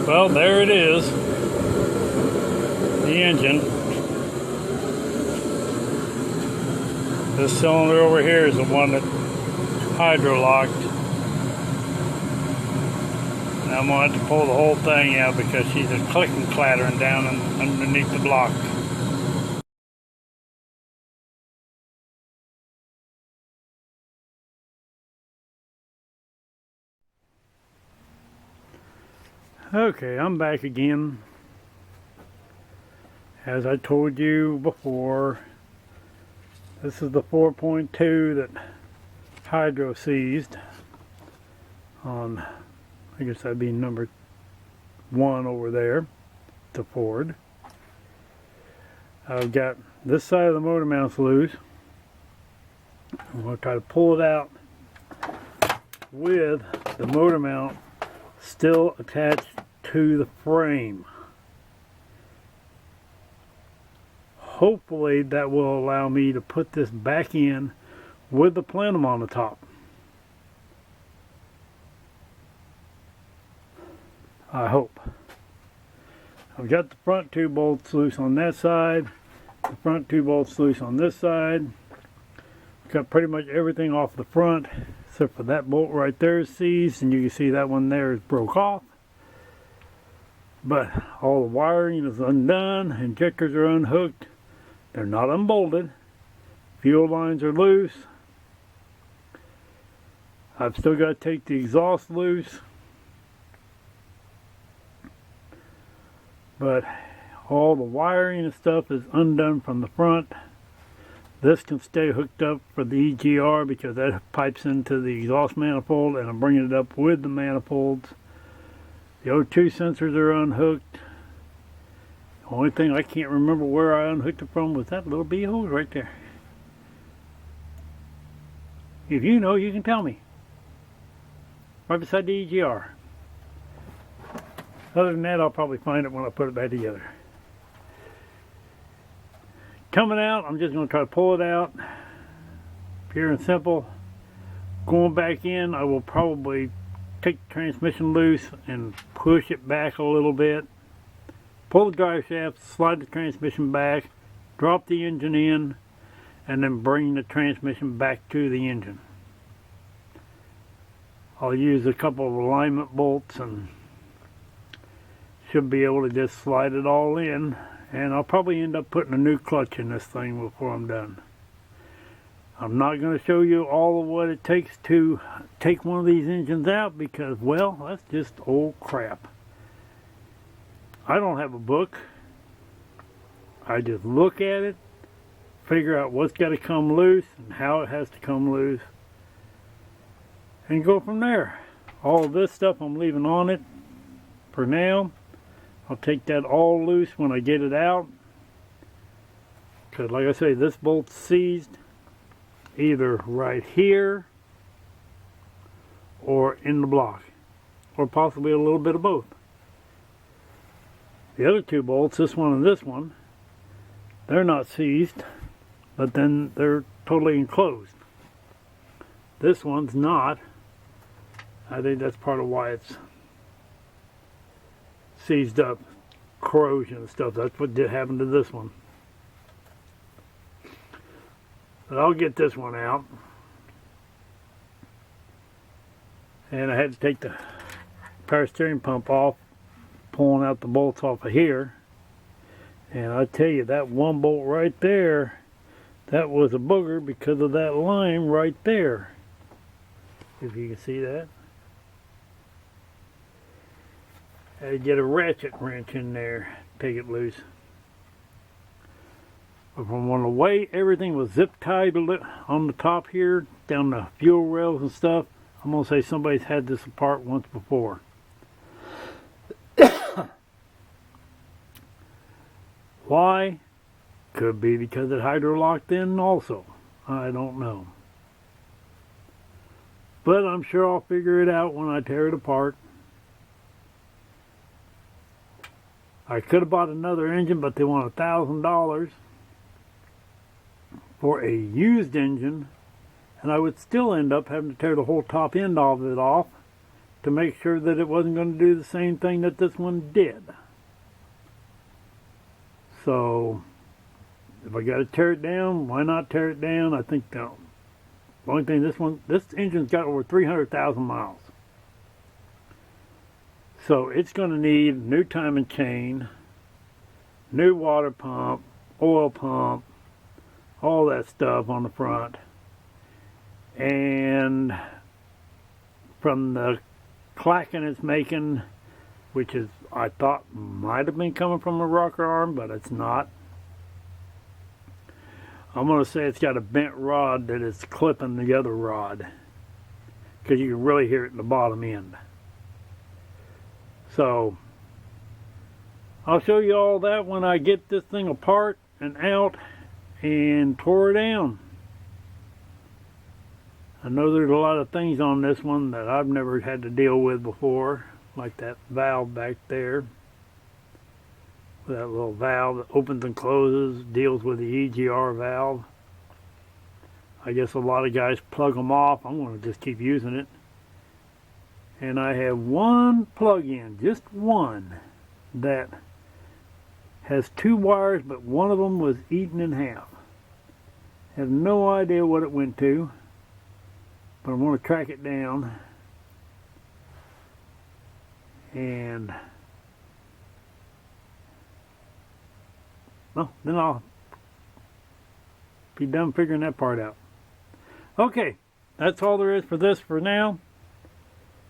Well, there it is. The engine. This cylinder over here is the one that hydro-locked. Now I'm going to have to pull the whole thing out because she's a clicking clattering down underneath the block. Okay, I'm back again. As I told you before, this is the 4.2 that hydro seized on, I guess that'd be number 1 over there, the Ford. I've got this side of the motor mounts loose. I'm going to try to pull it out with the motor mount still attached to the frame. Hopefully that will allow me to put this back in with the plenum on the top. I hope. I've got the front 2 bolts loose on that side, the front 2 bolts loose on this side. Got pretty much everything off the front except for that bolt right there is seized, and you can see that one there is broke off. But all the wiring is undone, injectors are unhooked, they're not unbolted, fuel lines are loose. I've still got to take the exhaust loose, but all the wiring and stuff is undone from the front. This can stay hooked up for the EGR because that pipes into the exhaust manifold, and I'm bringing it up with the manifolds. The O2 sensors are unhooked. The only thing I can't remember where I unhooked it from was that little B hose right there. If you know, you can tell me. Right beside the EGR. Other than that, I'll probably find it when I put it back together. Coming out, I'm just going to try to pull it out. Pure and simple. Going back in, I will probably take the transmission loose and push it back a little bit. Pull the drive shaft, slide the transmission back, drop the engine in, and then bring the transmission back to the engine. I'll use a couple of alignment bolts and should be able to just slide it all in, and I'll probably end up putting a new clutch in this thing before I'm done. I'm not going to show you all of what it takes to take one of these engines out because, well, that's just old crap. I don't have a book. I just look at it, figure out what's got to come loose and how it has to come loose, and go from there. All of this stuff I'm leaving on it for now. I'll take that all loose when I get it out, because like I say, this bolt's seized either right here or in the block, or possibly a little bit of both. The other 2 bolts, this one and this one, they're not seized, but then they're totally enclosed. This one's not. I think that's part of why it's seized up. Corrosion and stuff. That's what did happen to this one. But I'll get this one out. And I had to take the power steering pump off, pulling out the bolts off of here. And I tell you, that one bolt right there, that was a booger because of that line right there. If you can see that. I had to get a ratchet wrench in there, take it loose. But from the way everything was zip tied on the top here, down the fuel rails and stuff, I'm going to say somebody's had this apart once before. Why? Could be because it hydro-locked in also. I don't know. But I'm sure I'll figure it out when I tear it apart. I could have bought another engine, but they want $1,000 for a used engine, and I would still end up having to tear the whole top end of it off, to make sure that it wasn't going to do the same thing that this one did. So if I got to tear it down, why not tear it down? I think the only thing, this engine's got over 300,000 miles. So it's going to need new timing chain, new water pump, oil pump, all that stuff on the front. And from the clacking it's making, which is, I thought might have been coming from a rocker arm, but it's not. I'm going to say it's got a bent rod that is clipping the other rod, because you can really hear it in the bottom end. So I'll show you all that when I get this thing apart and out and tore down. I know there's a lot of things on this one that I've never had to deal with before, like that valve back there. That little valve that opens and closes, deals with the Egr valve. I guess a lot of guys plug them off. I'm going to just keep using it. And I have one plug-in, just one, that has two wires, but one of them was eaten in half. Have no idea what it went to, but I'm going to track it down. And well, then I'll be done figuring that part out. Okay, that's all there is for this for now.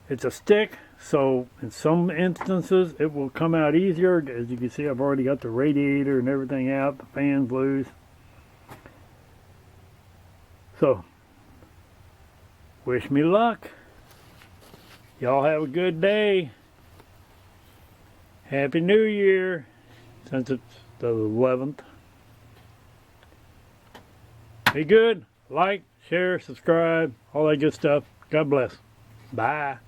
It's a stick, so in some instances it will come out easier. As you can see, I've already got the radiator and everything out, the fan's loose. So, wish me luck. Y'all have a good day. Happy New Year, since it's the 11th. Be good. Like, share, subscribe, all that good stuff. God bless. Bye.